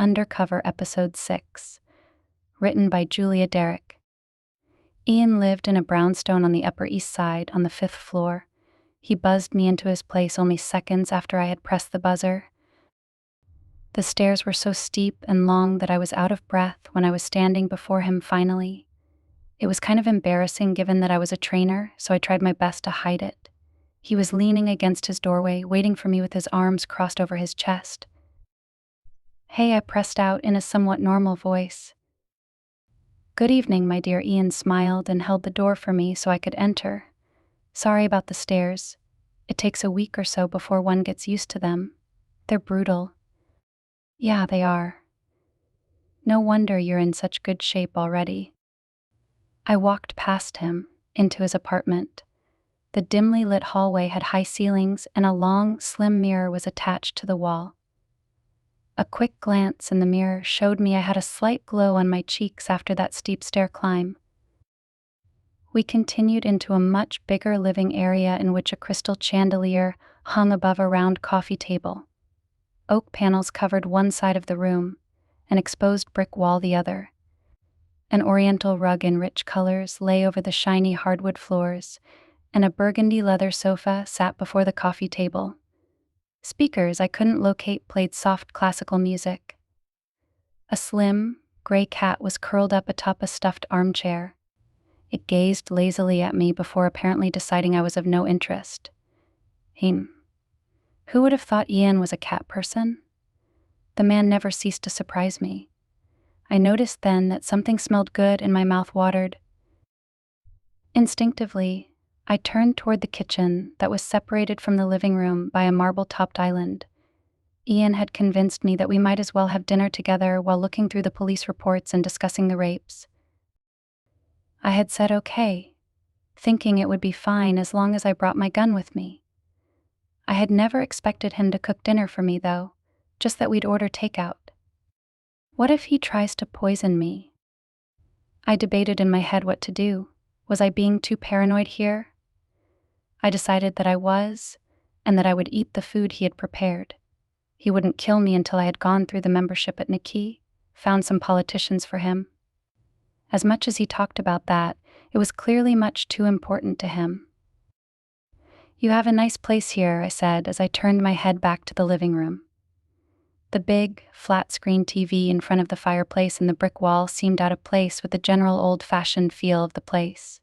Undercover Episode 6, written by Julia Derrick. Ian lived in a brownstone on the Upper East Side on the 5th floor. He buzzed me into his place only seconds after I had pressed the buzzer. The stairs were so steep and long that I was out of breath when I was standing before him finally. It was kind of embarrassing given that I was a trainer, so I tried my best to hide it. He was leaning against his doorway, waiting for me with his arms crossed over his chest. "Hey," I pressed out in a somewhat normal voice. "Good evening, my dear." Ian smiled and held the door for me so I could enter. "Sorry about the stairs. It takes a week or so before one gets used to them. They're brutal." "Yeah, they are. No wonder you're in such good shape already." I walked past him, into his apartment. The dimly lit hallway had high ceilings and a long, slim mirror was attached to the wall. A quick glance in the mirror showed me I had a slight glow on my cheeks after that steep stair climb. We continued into a much bigger living area in which a crystal chandelier hung above a round coffee table. Oak panels covered one side of the room, an exposed brick wall the other. An oriental rug in rich colors lay over the shiny hardwood floors, and a burgundy leather sofa sat before the coffee table. Speakers I couldn't locate played soft classical music. A slim, gray cat was curled up atop a stuffed armchair. It gazed lazily at me before apparently deciding I was of no interest. Who would have thought Ian was a cat person? The man never ceased to surprise me. I noticed then that something smelled good and my mouth watered. Instinctively, I turned toward the kitchen that was separated from the living room by a marble-topped island. Ian had convinced me that we might as well have dinner together while looking through the police reports and discussing the rapes. I had said okay, thinking it would be fine as long as I brought my gun with me. I had never expected him to cook dinner for me, though, just that we'd order takeout. What if he tries to poison me? I debated in my head what to do. Was I being too paranoid here? I decided that I was, and that I would eat the food he had prepared. He wouldn't kill me until I had gone through the membership at Nikki, found some politicians for him. As much as he talked about that, it was clearly much too important to him. "You have a nice place here," I said as I turned my head back to the living room. The big, flat-screen TV in front of the fireplace and the brick wall seemed out of place with the general old-fashioned feel of the place.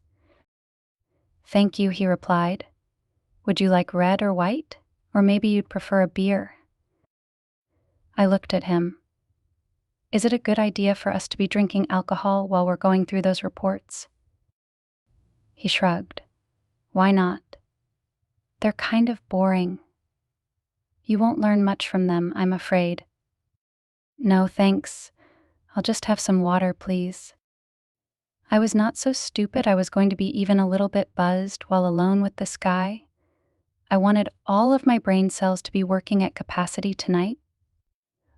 "Thank you," he replied. "Would you like red or white? Or maybe you'd prefer a beer?" I looked at him. "Is it a good idea for us to be drinking alcohol while we're going through those reports?" He shrugged. "Why not? They're kind of boring. You won't learn much from them, I'm afraid." "No, thanks. I'll just have some water, please." I was not so stupid I was going to be even a little bit buzzed while alone with this guy. I wanted all of my brain cells to be working at capacity tonight.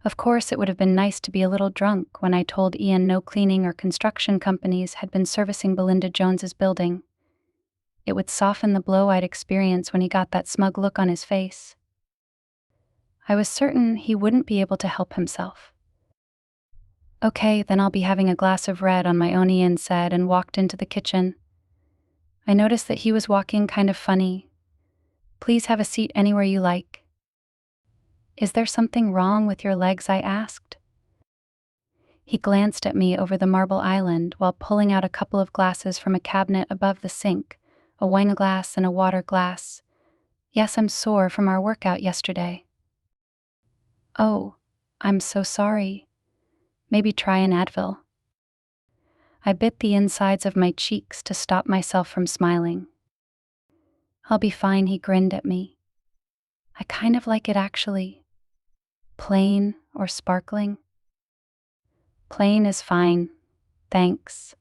Of course, it would have been nice to be a little drunk when I told Ian no cleaning or construction companies had been servicing Belinda Jones's building. It would soften the blow I'd experience when he got that smug look on his face. I was certain he wouldn't be able to help himself. "Okay, then I'll be having a glass of red on my own," Ian said and walked into the kitchen. I noticed that he was walking kind of funny. "Please have a seat anywhere you like." "Is there something wrong with your legs?" I asked. He glanced at me over the marble island while pulling out a couple of glasses from a cabinet above the sink, a wine glass and a water glass. "Yes, I'm sore from our workout yesterday." "Oh, I'm so sorry. Maybe try an Advil." I bit the insides of my cheeks to stop myself from smiling. "I'll be fine," he grinned at me. "I kind of like it actually. Plain or sparkling?" "Plain is fine, thanks.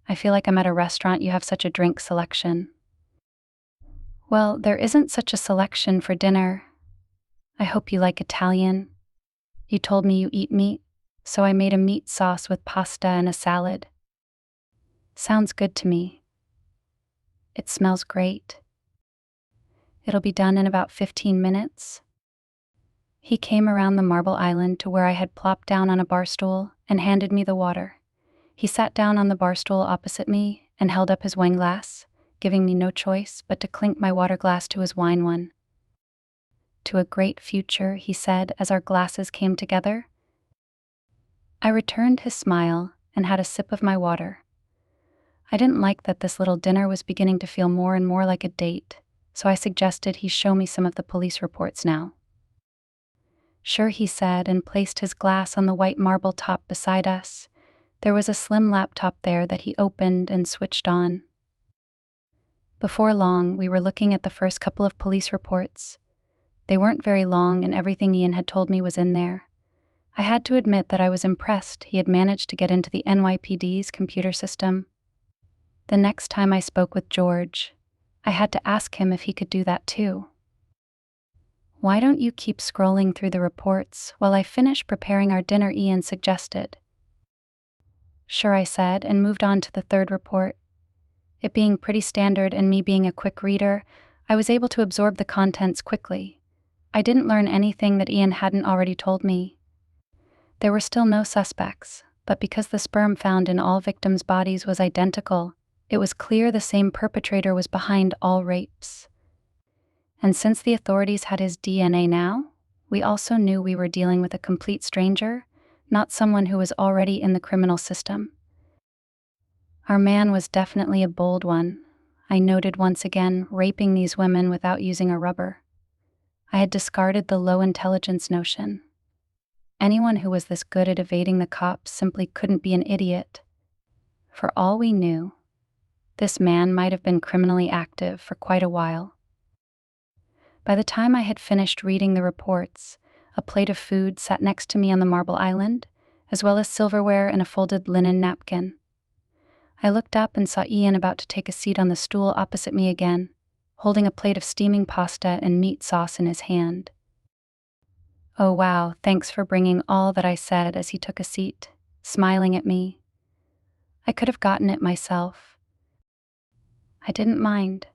I feel like I'm at a restaurant. You have such a drink selection." "Well, there isn't such a selection for dinner. I hope you like Italian. You told me you eat meat, so I made a meat sauce with pasta and a salad." "Sounds good to me. It smells great. It'll be done in about 15 minutes. He came around the marble island to where I had plopped down on a bar stool and handed me the water. He sat down on the bar stool opposite me and held up his wine glass, giving me no choice but to clink my water glass to his wine one. "To a great future," he said as our glasses came together. I returned his smile and had a sip of my water. I didn't like that this little dinner was beginning to feel more and more like a date, so I suggested he show me some of the police reports now. "Sure," he said, and placed his glass on the white marble top beside us. There was a slim laptop there that he opened and switched on. Before long, we were looking at the first couple of police reports. They weren't very long, and everything Ian had told me was in there. I had to admit that I was impressed he had managed to get into the NYPD's computer system. The next time I spoke with George, I had to ask him if he could do that too. "Why don't you keep scrolling through the reports while I finish preparing our dinner?" Ian suggested. "Sure," I said, and moved on to the third report. It being pretty standard and me being a quick reader, I was able to absorb the contents quickly. I didn't learn anything that Ian hadn't already told me. There were still no suspects, but because the sperm found in all victims' bodies was identical, it was clear the same perpetrator was behind all rapes. And since the authorities had his DNA now, we also knew we were dealing with a complete stranger, not someone who was already in the criminal system. Our man was definitely a bold one, I noted once again, raping these women without using a rubber. I had discarded the low intelligence notion. Anyone who was this good at evading the cops simply couldn't be an idiot. For all we knew, this man might have been criminally active for quite a while. By the time I had finished reading the reports, a plate of food sat next to me on the marble island, as well as silverware and a folded linen napkin. I looked up and saw Ian about to take a seat on the stool opposite me again, holding a plate of steaming pasta and meat sauce in his hand. "Oh wow, thanks for bringing all that," I said as he took a seat, smiling at me. I could have gotten it myself. I didn't mind.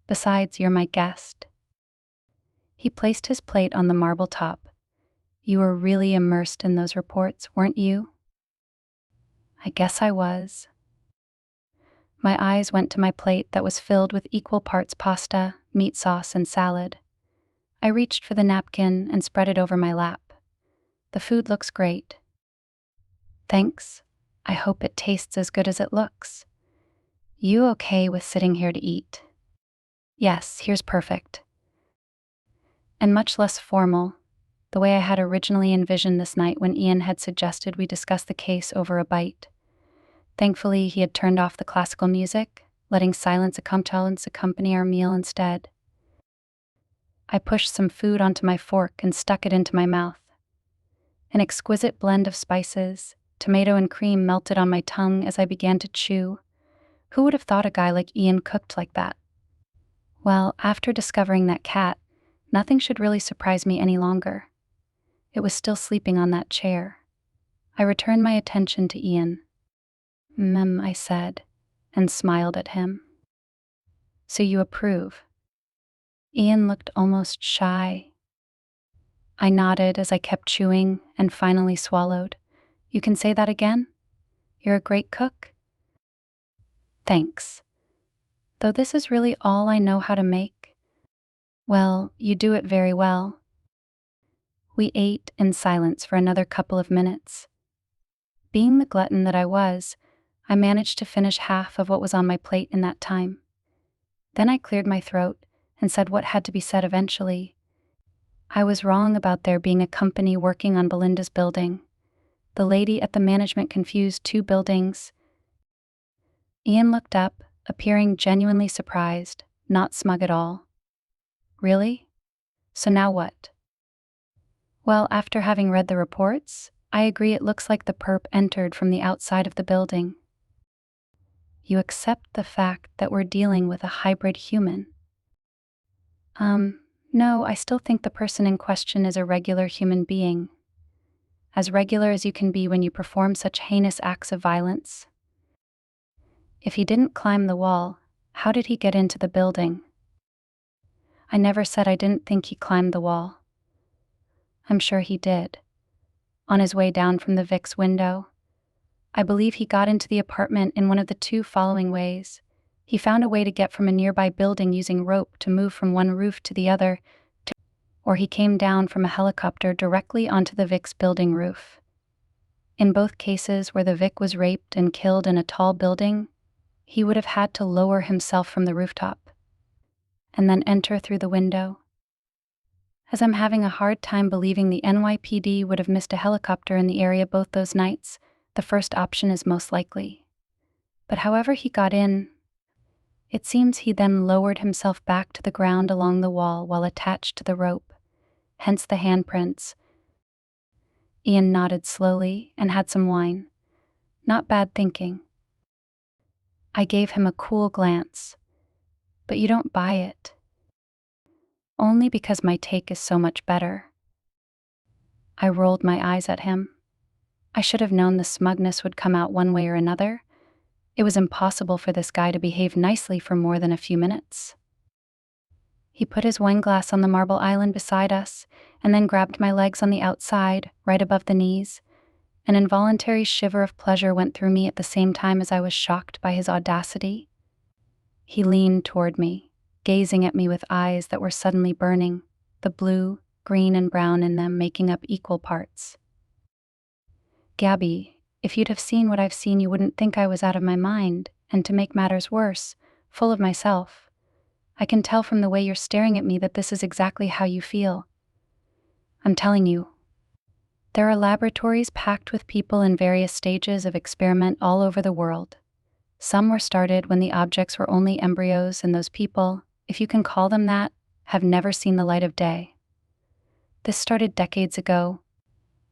Besides, you're my guest. He placed his plate on the marble top. "You were really immersed in those reports, weren't you?" I guess I was. My eyes went to my plate that was filled with equal parts pasta, meat sauce, and salad. I reached for the napkin and spread it over my lap. "The food looks great." "Thanks. I hope it tastes as good as it looks." "You okay with sitting here to eat?" "Yes, here's perfect." And much less formal, the way I had originally envisioned this night when Ian had suggested we discuss the case over a bite. Thankfully, he had turned off the classical music, letting silence accompany our meal instead. I pushed some food onto my fork and stuck it into my mouth. An exquisite blend of spices, tomato and cream melted on my tongue as I began to chew. Who would have thought a guy like Ian cooked like that? Well, after discovering that cat, nothing should really surprise me any longer. It was still sleeping on that chair. I returned my attention to Ian. I said, and smiled at him. "So you approve?" Ian looked almost shy. I nodded as I kept chewing and finally swallowed. "You can say that again? You're a great cook?" "Thanks. Though this is really all I know how to make." "Well, you do it very well." We ate in silence for another couple of minutes. Being the glutton that I was, I managed to finish half of what was on my plate in that time. Then I cleared my throat and said what had to be said eventually. I was wrong about there being a company working on Belinda's building. The lady at the management confused two buildings. Ian looked up, appearing genuinely surprised, not smug at all. "Really? So now what?" "Well, after having read the reports, I agree it looks like the perp entered from the outside of the building." "You accept the fact that we're dealing with a hybrid human?" No, I still think the person in question is a regular human being. As regular as you can be when you perform such heinous acts of violence." "If he didn't climb the wall, how did he get into the building?" "I never said I didn't think he climbed the wall." I'm sure he did. On his way down from the Vic's window, I believe he got into the apartment in one of the two following ways. He found a way to get from a nearby building using rope to move from one roof to the other, or he came down from a helicopter directly onto the Vic's building roof. In both cases where the Vic was raped and killed in a tall building, he would have had to lower himself from the rooftop and then enter through the window. As I'm having a hard time believing the NYPD would have missed a helicopter in the area both those nights, the first option is most likely. But however he got in, it seems he then lowered himself back to the ground along the wall while attached to the rope, hence the handprints. Ian nodded slowly and had some wine. Not bad thinking. I gave him a cool glance. But you don't buy it. Only because my take is so much better. I rolled my eyes at him. I should have known the smugness would come out one way or another. It was impossible for this guy to behave nicely for more than a few minutes. He put his wine glass on the marble island beside us, and then grabbed my legs on the outside, right above the knees. An involuntary shiver of pleasure went through me at the same time as I was shocked by his audacity. He leaned toward me, gazing at me with eyes that were suddenly burning, the blue, green, and brown in them making up equal parts. Gabi, if you'd have seen what I've seen, you wouldn't think I was out of my mind, and to make matters worse, full of myself. I can tell from the way you're staring at me that this is exactly how you feel. I'm telling you. There are laboratories packed with people in various stages of experiment all over the world. Some were started when the objects were only embryos, and those people, if you can call them that, have never seen the light of day. This started decades ago,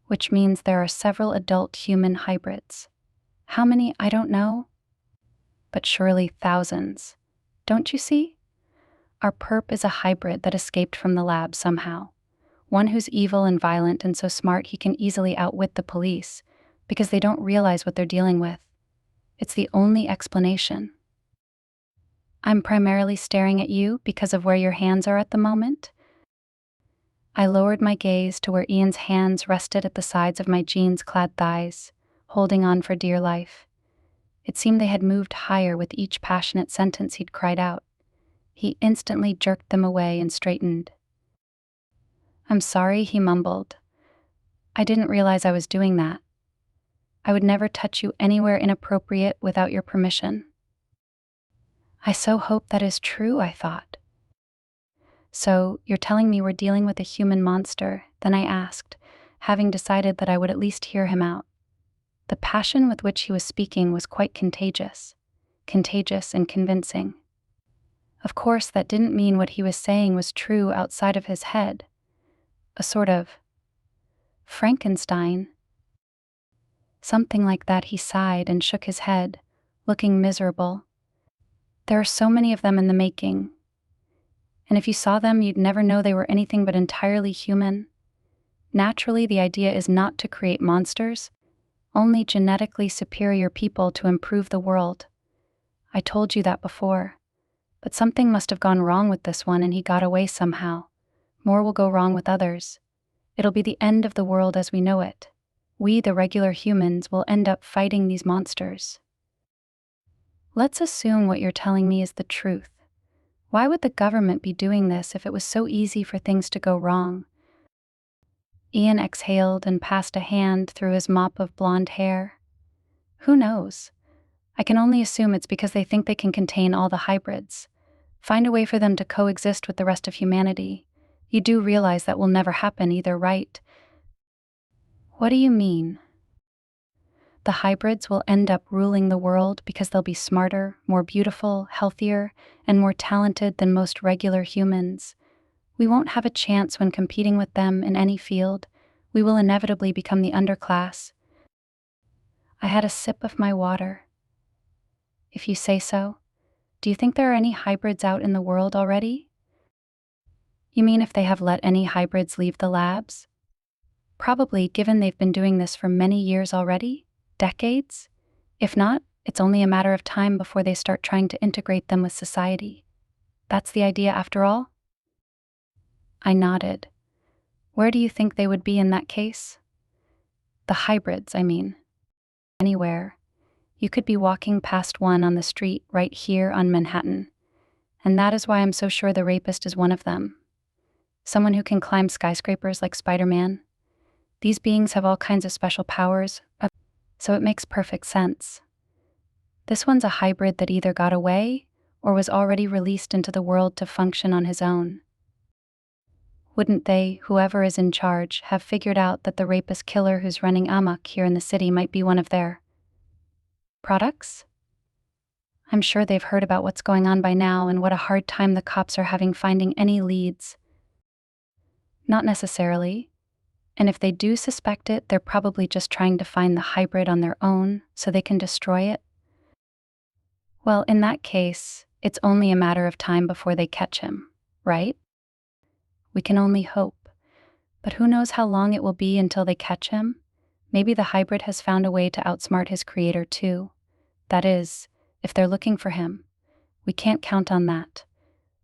which means there are several adult human hybrids. How many, I don't know, but surely thousands. Don't you see? Our perp is a hybrid that escaped from the lab somehow. One who's evil and violent and so smart he can easily outwit the police, because they don't realize what they're dealing with. It's the only explanation. I'm primarily staring at you because of where your hands are at the moment. I lowered my gaze to where Ian's hands rested at the sides of my jeans-clad thighs, holding on for dear life. It seemed they had moved higher with each passionate sentence he'd cried out. He instantly jerked them away and straightened. I'm sorry, he mumbled. I didn't realize I was doing that. I would never touch you anywhere inappropriate without your permission. I so hope that is true, I thought. So, you're telling me we're dealing with a human monster? Then I asked, having decided that I would at least hear him out. The passion with which he was speaking was quite contagious and convincing. Of course, that didn't mean what he was saying was true outside of his head. A sort of Frankenstein. Something like that. He sighed and shook his head, looking miserable. There are so many of them in the making. And if you saw them, you'd never know they were anything but entirely human. Naturally, the idea is not to create monsters, only genetically superior people to improve the world. I told you that before. But something must have gone wrong with this one, and he got away somehow. More will go wrong with others. It'll be the end of the world as we know it. We, the regular humans, will end up fighting these monsters. Let's assume what you're telling me is the truth. Why would the government be doing this if it was so easy for things to go wrong? Ian exhaled and passed a hand through his mop of blonde hair. Who knows? I can only assume it's because they think they can contain all the hybrids. Find a way for them to coexist with the rest of humanity. You do realize that will never happen either, right? What do you mean? The hybrids will end up ruling the world because they'll be smarter, more beautiful, healthier, and more talented than most regular humans. We won't have a chance when competing with them in any field. We will inevitably become the underclass. I had a sip of my water. If you say so. Do you think there are any hybrids out in the world already? You mean if they have let any hybrids leave the labs? Probably, given they've been doing this for many years already? Decades? If not, it's only a matter of time before they start trying to integrate them with society. That's the idea after all? I nodded. Where do you think they would be in that case? The hybrids, I mean. Anywhere. You could be walking past one on the street right here on Manhattan. And that is why I'm so sure the rapist is one of them. Someone who can climb skyscrapers like Spider-Man. These beings have all kinds of special powers, so it makes perfect sense. This one's a hybrid that either got away or was already released into the world to function on his own. Wouldn't they, whoever is in charge, have figured out that the rapist killer who's running amok here in the city might be one of their products? I'm sure they've heard about what's going on by now and what a hard time the cops are having finding any leads. Not necessarily. And if they do suspect it, they're probably just trying to find the hybrid on their own so they can destroy it. Well, in that case, it's only a matter of time before they catch him, right? We can only hope. But who knows how long it will be until they catch him? Maybe the hybrid has found a way to outsmart his creator too. That is, if they're looking for him. We can't count on that,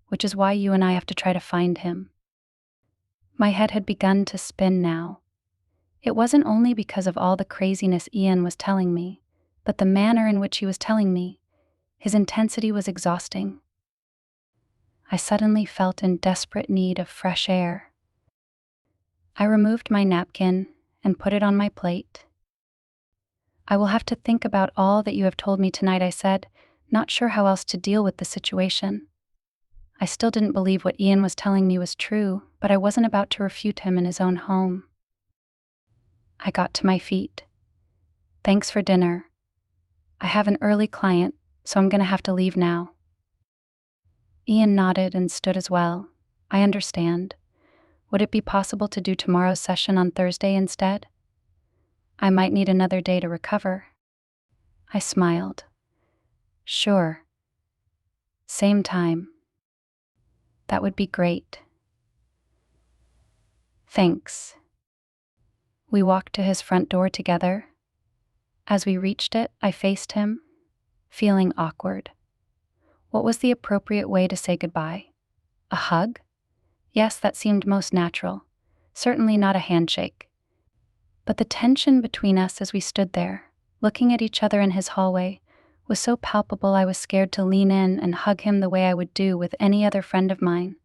which is why you and I have to try to find him. My head had begun to spin now. It wasn't only because of all the craziness Ian was telling me, but the manner in which he was telling me. His intensity was exhausting. I suddenly felt in desperate need of fresh air. I removed my napkin and put it on my plate. I will have to think about all that you have told me tonight, I said, not sure how else to deal with the situation. I still didn't believe what Ian was telling me was true, but I wasn't about to refute him in his own home. I got to my feet. Thanks for dinner. I have an early client, so I'm going to have to leave now. Ian nodded and stood as well. I understand. Would it be possible to do tomorrow's session on Thursday instead? I might need another day to recover. I smiled. Sure. Same time. That would be great. Thanks. We walked to his front door together. As we reached it, I faced him, feeling awkward. What was the appropriate way to say goodbye? A hug? Yes, that seemed most natural. Certainly not a handshake. But the tension between us as we stood there, looking at each other in his hallway, was so palpable I was scared to lean in and hug him the way I would do with any other friend of mine.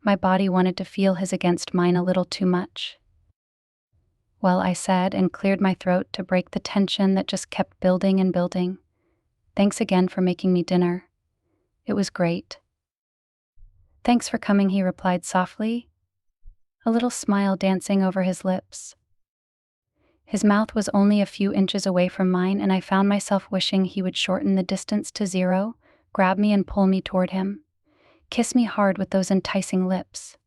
My body wanted to feel his against mine a little too much. Well, I said, and cleared my throat to break the tension that just kept building and building. Thanks again for making me dinner. It was great. Thanks for coming, he replied softly, a little smile dancing over his lips. His mouth was only a few inches away from mine, and I found myself wishing he would shorten the distance to zero, grab me and pull me toward him. Kiss me hard with those enticing lips.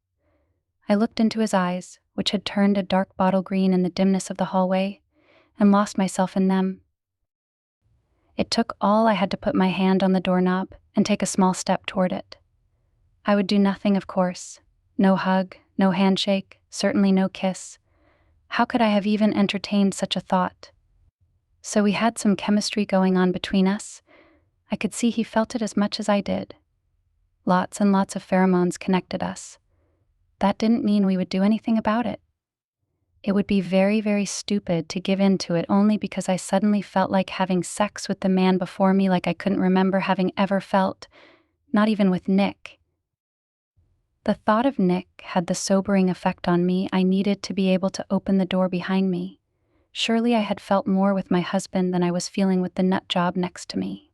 I looked into his eyes, which had turned a dark bottle green in the dimness of the hallway, and lost myself in them. It took all I had to put my hand on the doorknob and take a small step toward it. I would do nothing, of course. No hug, no handshake, certainly no kiss. How could I have even entertained such a thought? So we had some chemistry going on between us. I could see he felt it as much as I did. Lots and lots of pheromones connected us. That didn't mean we would do anything about it. It would be very, very stupid to give in to it only because I suddenly felt like having sex with the man before me like I couldn't remember having ever felt, not even with Nick. The thought of Nick had the sobering effect on me I needed to be able to open the door behind me. Surely I had felt more with my husband than I was feeling with the nut job next to me.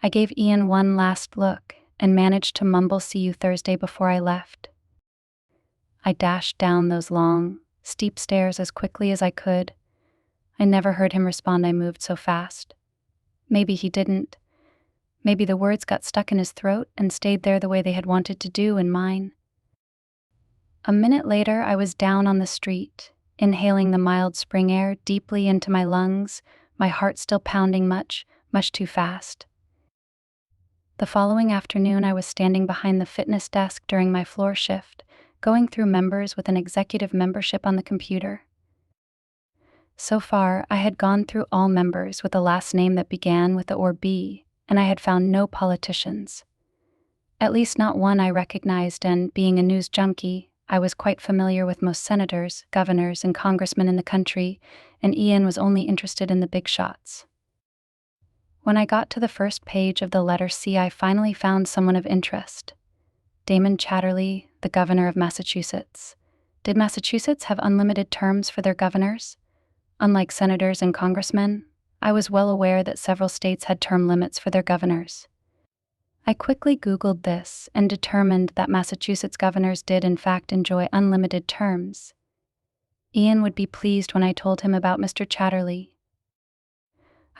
I gave Ian one last look and managed to mumble "see you Thursday" before I left. I dashed down those long, steep stairs as quickly as I could. I never heard him respond. I moved so fast. Maybe he didn't. Maybe the words got stuck in his throat and stayed there the way they had wanted to do in mine. A minute later, I was down on the street, inhaling the mild spring air deeply into my lungs, my heart still pounding much, much too fast. The following afternoon, I was standing behind the fitness desk during my floor shift, going through members with an executive membership on the computer. So far, I had gone through all members with a last name that began with the or B, and I had found no politicians. At least not one I recognized, and being a news junkie, I was quite familiar with most senators, governors, and congressmen in the country, and Ian was only interested in the big shots. When I got to the first page of the letter C, I finally found someone of interest. Damon Chatterley, the governor of Massachusetts. Did Massachusetts have unlimited terms for their governors? Unlike senators and congressmen, I was well aware that several states had term limits for their governors. I quickly Googled this and determined that Massachusetts governors did in fact enjoy unlimited terms. Ian would be pleased when I told him about Mr. Chatterley.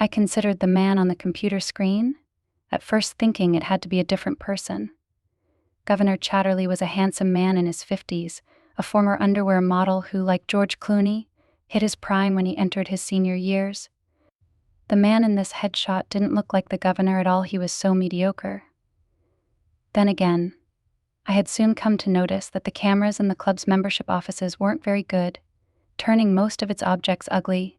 I considered the man on the computer screen, at first thinking it had to be a different person. Governor Chatterley was a handsome man in his 50s, a former underwear model who, like George Clooney, hit his prime when he entered his senior years. The man in this headshot didn't look like the governor at all, he was so mediocre. Then again, I had soon come to notice that the cameras in the club's membership offices weren't very good, turning most of its objects ugly.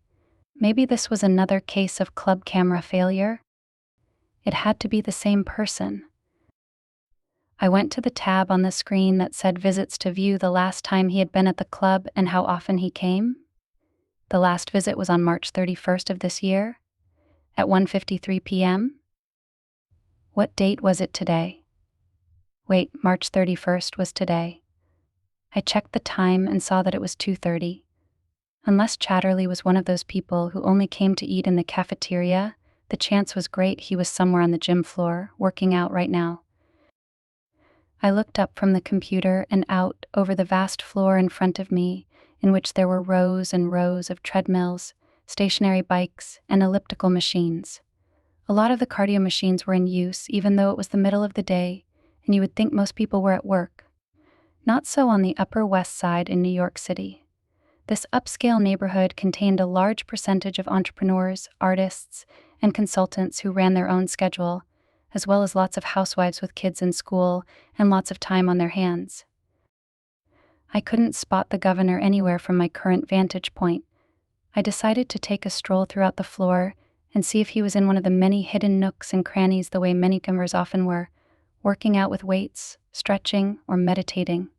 Maybe this was another case of club camera failure? It had to be the same person. I went to the tab on the screen that said visits to view the last time he had been at the club and how often he came. The last visit was on March 31st of this year, at 1:53 p.m. What date was it today? Wait, March 31st was today. I checked the time and saw that it was 2:30. Unless Chatterley was one of those people who only came to eat in the cafeteria, the chance was great he was somewhere on the gym floor, working out right now. I looked up from the computer and out over the vast floor in front of me, in which there were rows and rows of treadmills, stationary bikes, and elliptical machines. A lot of the cardio machines were in use, even though it was the middle of the day, and you would think most people were at work. Not so on the Upper West Side in New York City. This upscale neighborhood contained a large percentage of entrepreneurs, artists, and consultants who ran their own schedule, as well as lots of housewives with kids in school and lots of time on their hands. I couldn't spot the governor anywhere from my current vantage point. I decided to take a stroll throughout the floor and see if he was in one of the many hidden nooks and crannies the way many governors often were, working out with weights, stretching, or meditating.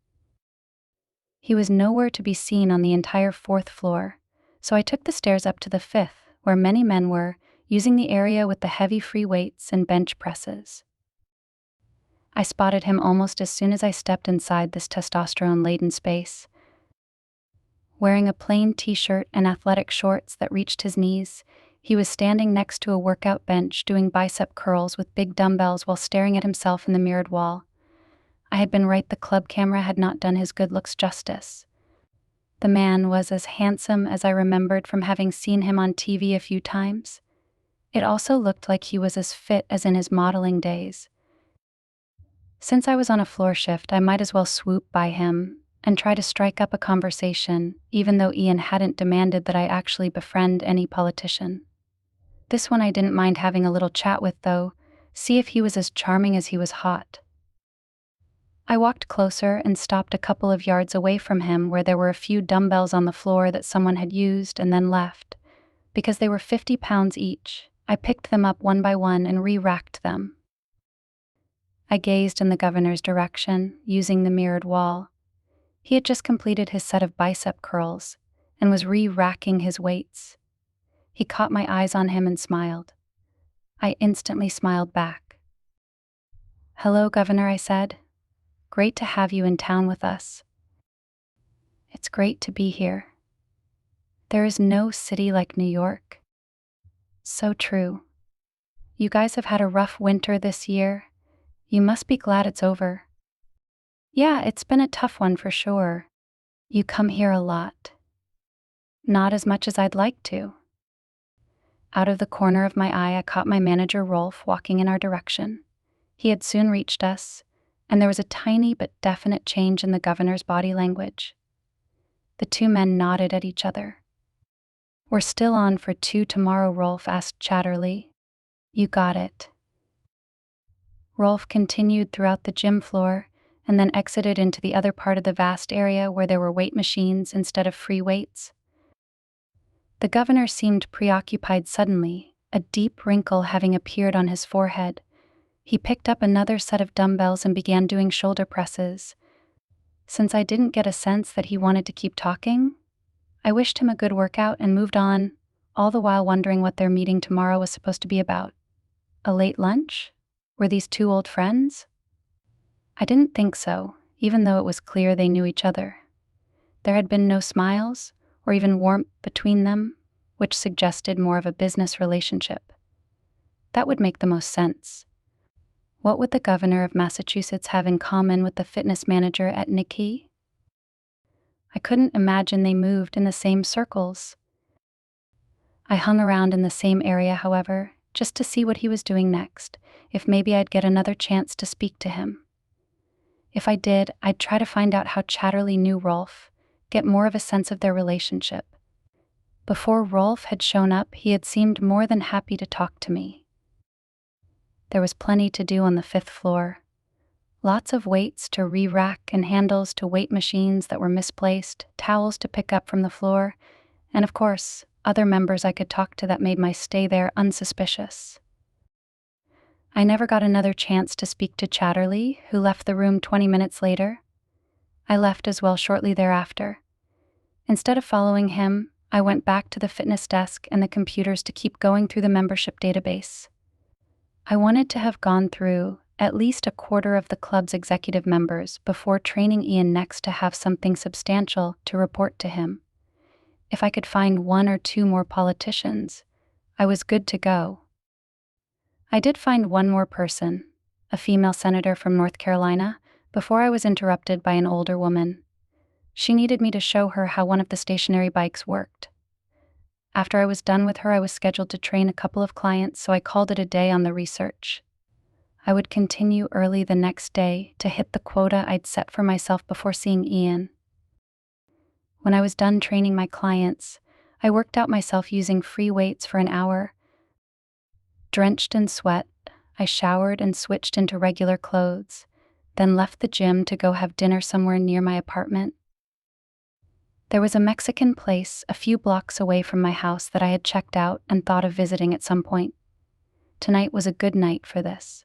He was nowhere to be seen on the entire 4th floor, so I took the stairs up to the 5th, where many men were, using the area with the heavy free weights and bench presses. I spotted him almost as soon as I stepped inside this testosterone-laden space. Wearing a plain t-shirt and athletic shorts that reached his knees, he was standing next to a workout bench doing bicep curls with big dumbbells while staring at himself in the mirrored wall. I had been right, the club camera had not done his good looks justice. The man was as handsome as I remembered from having seen him on TV a few times. It also looked like he was as fit as in his modeling days. Since I was on a floor shift, I might as well swoop by him and try to strike up a conversation, even though Ian hadn't demanded that I actually befriend any politician. This one I didn't mind having a little chat with, though, see if he was as charming as he was hot. I walked closer and stopped a couple of yards away from him where there were a few dumbbells on the floor that someone had used and then left. Because they were 50 pounds each, I picked them up one by one and re-racked them. I gazed in the governor's direction, using the mirrored wall. He had just completed his set of bicep curls and was re-racking his weights. He caught my eyes on him and smiled. I instantly smiled back. "Hello, Governor," I said. "Great to have you in town with us." "It's great to be here. There is no city like New York." "So true. You guys have had a rough winter this year. You must be glad it's over." "Yeah, it's been a tough one for sure. You come here a lot." "Not as much as I'd like to." Out of the corner of my eye, I caught my manager Rolf walking in our direction. He had soon reached us, and there was a tiny but definite change in the governor's body language. The two men nodded at each other. "We're still on for 2 tomorrow," Rolf asked Chatterley. "You got it." Rolf continued throughout the gym floor and then exited into the other part of the vast area where there were weight machines instead of free weights. The governor seemed preoccupied suddenly, a deep wrinkle having appeared on his forehead. He picked up another set of dumbbells and began doing shoulder presses. Since I didn't get a sense that he wanted to keep talking, I wished him a good workout and moved on, all the while wondering what their meeting tomorrow was supposed to be about. A late lunch? Were these two old friends? I didn't think so, even though it was clear they knew each other. There had been no smiles or even warmth between them, which suggested more of a business relationship. That would make the most sense. What would the governor of Massachusetts have in common with the fitness manager at Nikki? I couldn't imagine they moved in the same circles. I hung around in the same area, however, just to see what he was doing next, if maybe I'd get another chance to speak to him. If I did, I'd try to find out how Chatterley knew Rolf, get more of a sense of their relationship. Before Rolf had shown up, he had seemed more than happy to talk to me. There was plenty to do on the 5th floor. Lots of weights to re-rack and handles to weight machines that were misplaced, towels to pick up from the floor, and of course, other members I could talk to that made my stay there unsuspicious. I never got another chance to speak to Chatterley, who left the room 20 minutes later. I left as well shortly thereafter. Instead of following him, I went back to the fitness desk and the computers to keep going through the membership database. I wanted to have gone through at least a quarter of the club's executive members before training Ian next to have something substantial to report to him. If I could find 1 or 2 more politicians, I was good to go. I did find one more person, a female senator from North Carolina, before I was interrupted by an older woman. She needed me to show her how one of the stationary bikes worked. After I was done with her, I was scheduled to train a couple of clients, so I called it a day on the research. I would continue early the next day to hit the quota I'd set for myself before seeing Ian. When I was done training my clients, I worked out myself using free weights for an hour. Drenched in sweat, I showered and switched into regular clothes, then left the gym to go have dinner somewhere near my apartment. There was a Mexican place a few blocks away from my house that I had checked out and thought of visiting at some point. Tonight was a good night for this.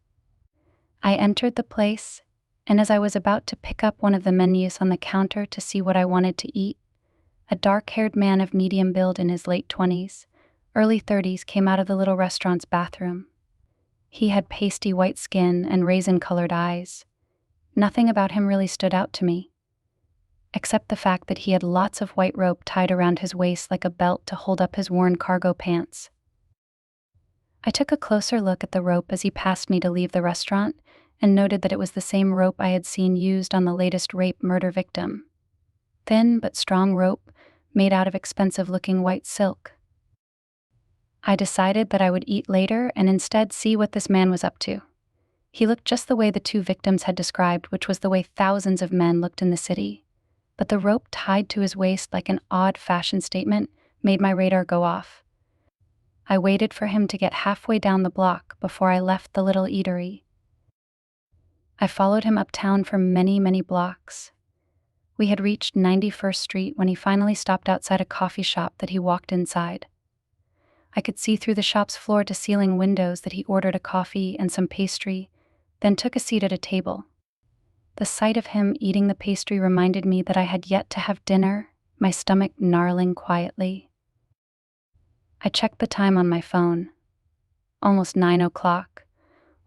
I entered the place, and as I was about to pick up one of the menus on the counter to see what I wanted to eat, a dark-haired man of medium build in his late 20s, early 30s came out of the little restaurant's bathroom. He had pasty white skin and raisin-colored eyes. Nothing about him really stood out to me, except the fact that he had lots of white rope tied around his waist like a belt to hold up his worn cargo pants. I took a closer look at the rope as he passed me to leave the restaurant and noted that it was the same rope I had seen used on the latest rape murder victim. Thin but strong rope made out of expensive-looking white silk. I decided that I would eat later and instead see what this man was up to. He looked just the way the 2 victims had described, which was the way thousands of men looked in the city. But the rope tied to his waist like an odd fashion statement made my radar go off. I waited for him to get halfway down the block before I left the little eatery. I followed him uptown for many, many blocks. We had reached 91st Street when he finally stopped outside a coffee shop that he walked inside. I could see through the shop's floor-to-ceiling windows that he ordered a coffee and some pastry, then took a seat at a table. The sight of him eating the pastry reminded me that I had yet to have dinner, my stomach gnarling quietly. I checked the time on my phone. Almost 9 o'clock.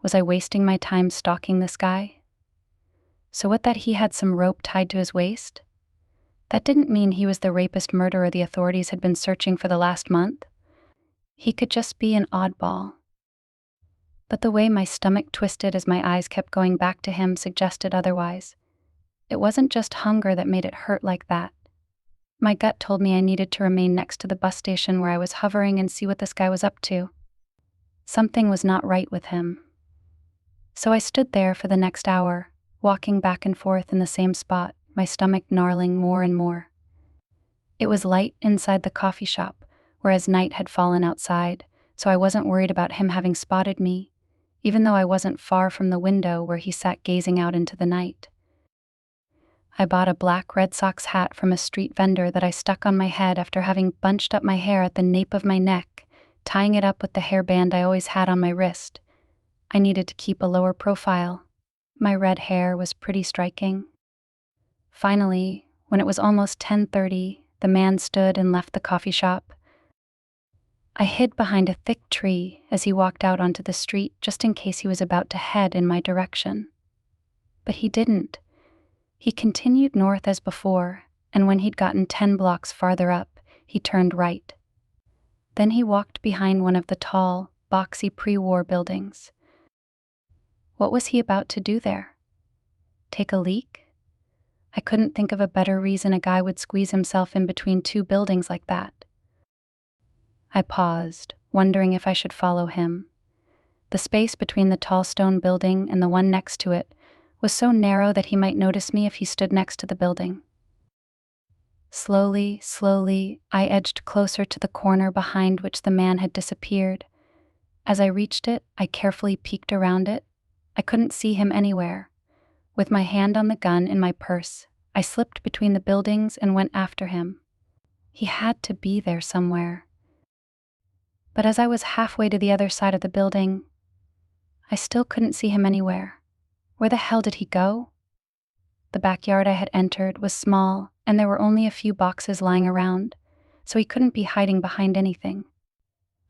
Was I wasting my time stalking this guy? So what, that he had some rope tied to his waist? That didn't mean he was the rapist murderer the authorities had been searching for the last month. He could just be an oddball. But the way my stomach twisted as my eyes kept going back to him suggested otherwise. It wasn't just hunger that made it hurt like that. My gut told me I needed to remain next to the bus station where I was hovering and see what this guy was up to. Something was not right with him. So I stood there for the next hour, walking back and forth in the same spot, my stomach gnarling more and more. It was light inside the coffee shop, whereas night had fallen outside, so I wasn't worried about him having spotted me, even though I wasn't far from the window where he sat gazing out into the night. I bought a black Red Sox hat from a street vendor that I stuck on my head after having bunched up my hair at the nape of my neck, tying it up with the hairband I always had on my wrist. I needed to keep a lower profile. My red hair was pretty striking. Finally, when it was almost 10:30, the man stood and left the coffee shop. I hid behind a thick tree as he walked out onto the street just in case he was about to head in my direction. But he didn't. He continued north as before, and when he'd gotten 10 blocks farther up, he turned right. Then he walked behind one of the tall, boxy pre-war buildings. What was he about to do there? Take a leak? I couldn't think of a better reason a guy would squeeze himself in between two buildings like that. I paused, wondering if I should follow him. The space between the tall stone building and the one next to it was so narrow that he might notice me if he stood next to the building. Slowly, I edged closer to the corner behind which the man had disappeared. As I reached it, I carefully peeked around it. I couldn't see him anywhere. With my hand on the gun in my purse, I slipped between the buildings and went after him. He had to be there somewhere. But as I was halfway to the other side of the building, I still couldn't see him anywhere. Where the hell did he go? The backyard I had entered was small, and there were only a few boxes lying around, so he couldn't be hiding behind anything.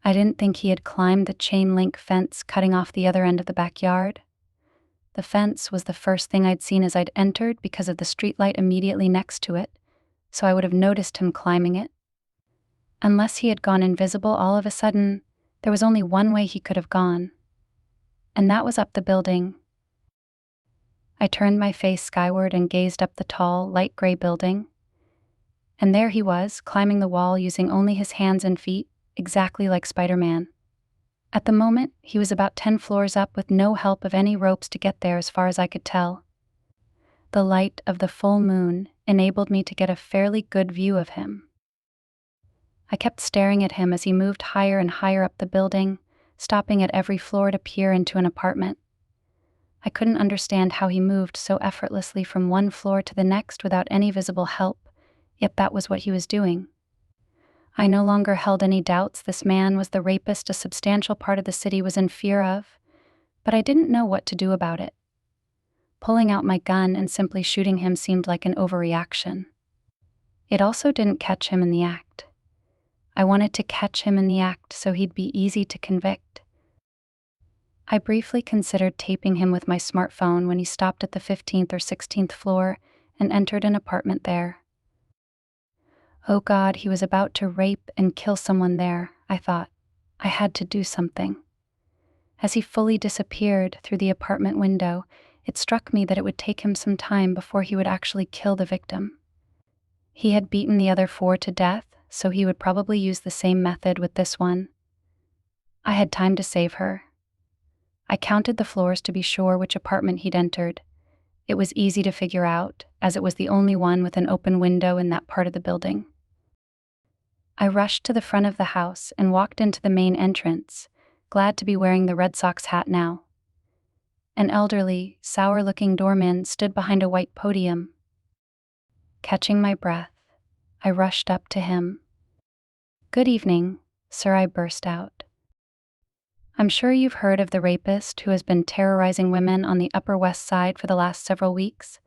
I didn't think he had climbed the chain-link fence cutting off the other end of the backyard. The fence was the first thing I'd seen as I'd entered because of the streetlight immediately next to it, so I would have noticed him climbing it. Unless he had gone invisible all of a sudden, there was only one way he could have gone, and that was up the building. I turned my face skyward and gazed up the tall, light gray building, and there he was, climbing the wall using only his hands and feet, exactly like Spider-Man. At the moment, he was about 10 floors up with no help of any ropes to get there as far as I could tell. The light of the full moon enabled me to get a fairly good view of him. I kept staring at him as he moved higher and higher up the building, stopping at every floor to peer into an apartment. I couldn't understand how he moved so effortlessly from one floor to the next without any visible help, yet that was what he was doing. I no longer held any doubts this man was the rapist a substantial part of the city was in fear of, but I didn't know what to do about it. Pulling out my gun and simply shooting him seemed like an overreaction. It also didn't catch him in the act. I wanted to catch him in the act so he'd be easy to convict. I briefly considered taping him with my smartphone when he stopped at the 15th or 16th floor and entered an apartment there. Oh God, he was about to rape and kill someone there, I thought. I had to do something. As he fully disappeared through the apartment window, it struck me that it would take him some time before he would actually kill the victim. He had beaten the other 4 to death, so he would probably use the same method with this one. I had time to save her. I counted the floors to be sure which apartment he'd entered. It was easy to figure out, as it was the only one with an open window in that part of the building. I rushed to the front of the house and walked into the main entrance, glad to be wearing the Red Sox hat now. An elderly, sour-looking doorman stood behind a white podium. Catching my breath, I rushed up to him. "Good evening, sir," I burst out. "I'm sure you've heard of the rapist who has been terrorizing women on the Upper West Side for the last several weeks?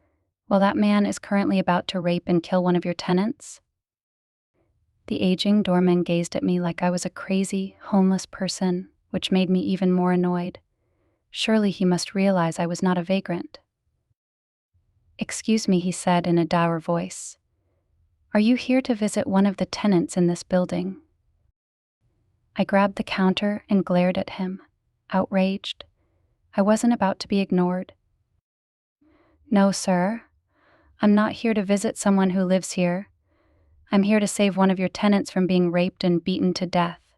Well, that man is currently about to rape and kill one of your tenants." The aging doorman gazed at me like I was a crazy, homeless person, which made me even more annoyed. Surely he must realize I was not a vagrant. "Excuse me," he said in a dour voice. "Are you here to visit one of the tenants in this building?" I grabbed the counter and glared at him, outraged. I wasn't about to be ignored. "No, sir. I'm not here to visit someone who lives here. I'm here to save one of your tenants from being raped and beaten to death.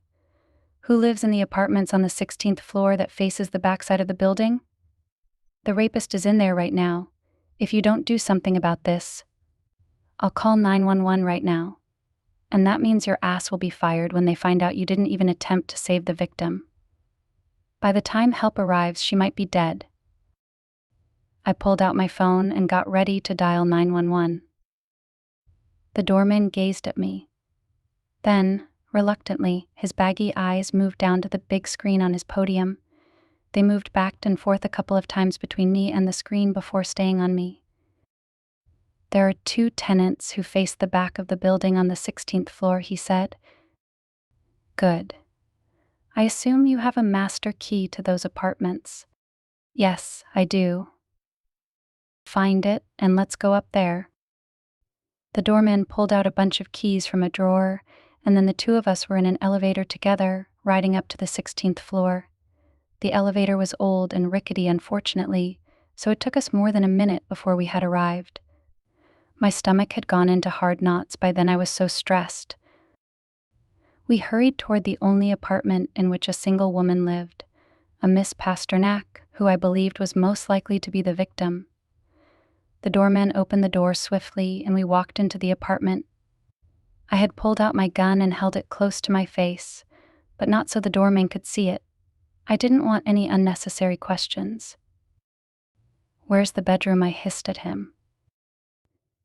Who lives in the apartments on the 16th floor that faces the backside of the building? The rapist is in there right now. If you don't do something about this, I'll call 911 right now. And that means your ass will be fired when they find out you didn't even attempt to save the victim. By the time help arrives, she might be dead." I pulled out my phone and got ready to dial 911. The doorman gazed at me. Then, reluctantly, his baggy eyes moved down to the big screen on his podium. They moved back and forth a couple of times between me and the screen before staying on me. There are 2 tenants who face the back of the building on the 16th floor, he said. Good. I assume you have a master key to those apartments. Yes, I do. Find it, and let's go up there. The doorman pulled out a bunch of keys from a drawer, and then the 2 of us were in an elevator together, riding up to the 16th floor. The elevator was old and rickety, unfortunately, so it took us more than a minute before we had arrived. My stomach had gone into hard knots by then. I was so stressed. We hurried toward the only apartment in which a single woman lived, a Miss Pasternak, who I believed was most likely to be the victim. The doorman opened the door swiftly, and we walked into the apartment. I had pulled out my gun and held it close to my face, but not so the doorman could see it. I didn't want any unnecessary questions. Where's the bedroom? I hissed at him.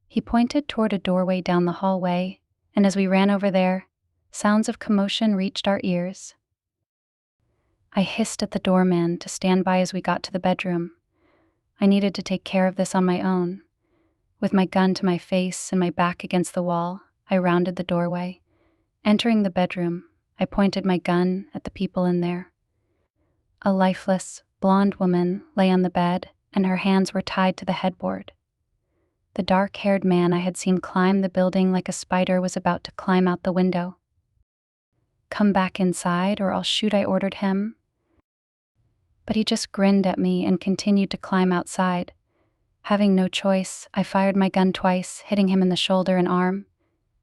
He pointed toward a doorway down the hallway, and as we ran over there, sounds of commotion reached our ears. I hissed at the doorman to stand by as we got to the bedroom. I needed to take care of this on my own. With my gun to my face and my back against the wall, I rounded the doorway. Entering the bedroom, I pointed my gun at the people in there. A lifeless, blonde woman lay on the bed, and her hands were tied to the headboard. The dark-haired man I had seen climb the building like a spider was about to climb out the window. Come back inside or I'll shoot, I ordered him. But he just grinned at me and continued to climb outside. Having no choice, I fired my gun twice, hitting him in the shoulder and arm.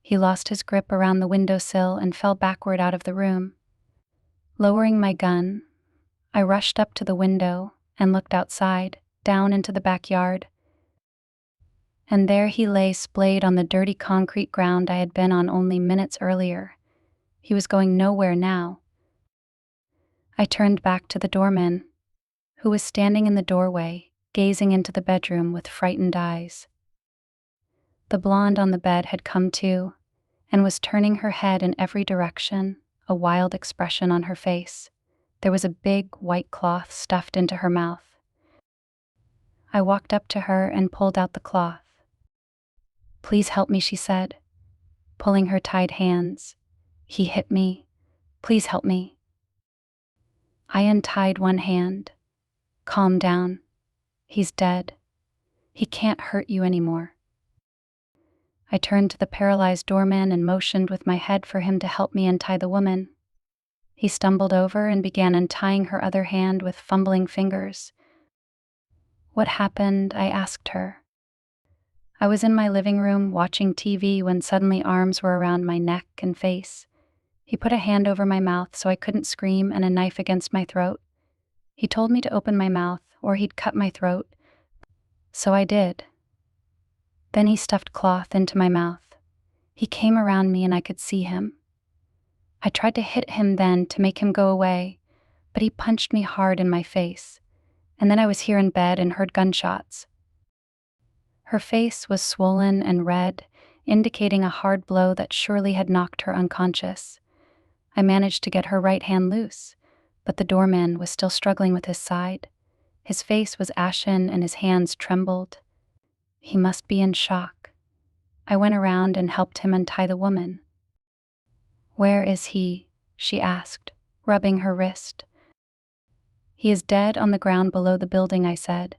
He lost his grip around the windowsill and fell backward out of the room. Lowering my gun, I rushed up to the window and looked outside, down into the backyard. And there he lay splayed on the dirty concrete ground I had been on only minutes earlier. He was going nowhere now. I turned back to the doorman, who was standing in the doorway, gazing into the bedroom with frightened eyes. The blonde on the bed had come to, and was turning her head in every direction, a wild expression on her face. There was a big white cloth stuffed into her mouth. I walked up to her and pulled out the cloth. Please help me, she said, pulling her tied hands. He hit me. Please help me. I untied one hand. Calm down. He's dead. He can't hurt you anymore. I turned to the paralyzed doorman and motioned with my head for him to help me untie the woman. He stumbled over and began untying her other hand with fumbling fingers. What happened? I asked her. I was in my living room watching TV when suddenly arms were around my neck and face. He put a hand over my mouth so I couldn't scream and a knife against my throat. He told me to open my mouth or he'd cut my throat. So I did. Then he stuffed cloth into my mouth. He came around me and I could see him. I tried to hit him then to make him go away, but he punched me hard in my face. And then I was here in bed and heard gunshots. Her face was swollen and red, indicating a hard blow that surely had knocked her unconscious. I managed to get her right hand loose, but the doorman was still struggling with his side. His face was ashen and his hands trembled. He must be in shock. I went around and helped him untie the woman. Where is he? She asked, rubbing her wrist. He is dead on the ground below the building, I said.